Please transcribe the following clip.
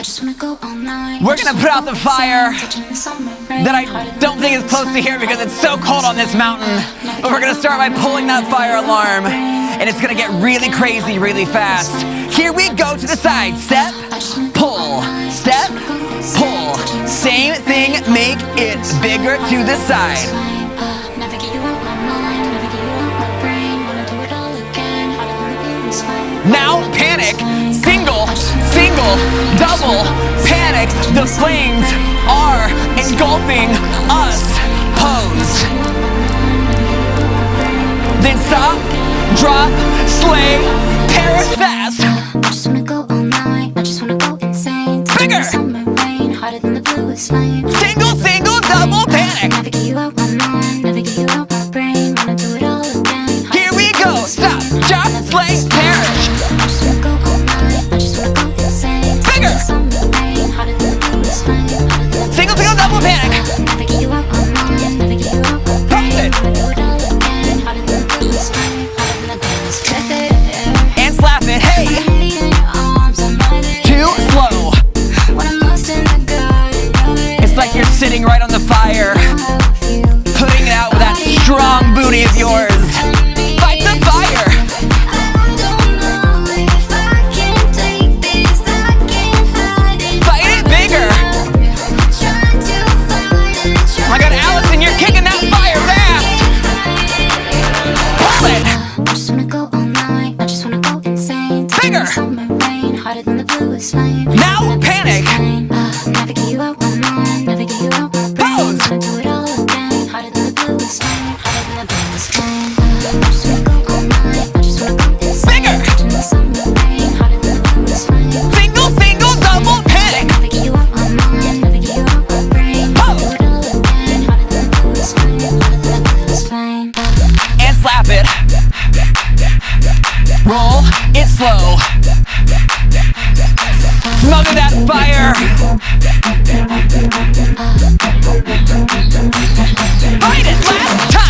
We're gonna put out the fire that I don't think is close to here because it's so cold on this mountain. But we're gonna start by pulling that fire alarm, and it's gonna get really crazy really fast. Here we go to the side. Step, pull, step, pull. Same thing, make it bigger to the side. Now panic, single, single, double, panic. The flames are engulfing us. Pose. Then stop, drop, slay, perish fast. I just wanna go all night, I just wanna go insane. Bigger. Summer rain, hotter than the bluest flame. Single, single, double, panic. Never get you out my mind, never get you out my brain. Wanna do it all again. Here we go. Stop, drop, slay, perish. I just wanna go all night, I just wanna go insane. Bigger. Summer rain, hotter than the bluest flame. Single, single, double, panic. Never get you out my mind, never get you out my brain. Pose it. Wanna do it all again. Hotter than the bluest flame, hotter than the bluest flame. And slap it. Hey. In your arms, I'm right there. Too slow. When I'm lost in the garden, It's like you're sitting right on the fire, putting it out with that strong booty of yours. Fight the fire. Fight it bigger. Oh my God, Allison, you're kicking that fire fast. Pull it. I just wanna go all night, I just wanna go insane. Bigger. Summer rain, hotter than the bluest flame. Now panic. Never get you out my mind, never get you out my brain. Pose. Wanna do it all again, hotter than the bluest flame, hotter than the bluest flame. I just wanna go all night, I just wanna go insane. Bigger. Summer rain, hotter than the bluest flame. Single, single, double, panic. Never get you out my mind, never get you out my brain. Pose. Do it all again, hotter than the bluest flame, hotter than the bluest flame. And slap it. Roll it slow. Smother that fire. Fight it last time.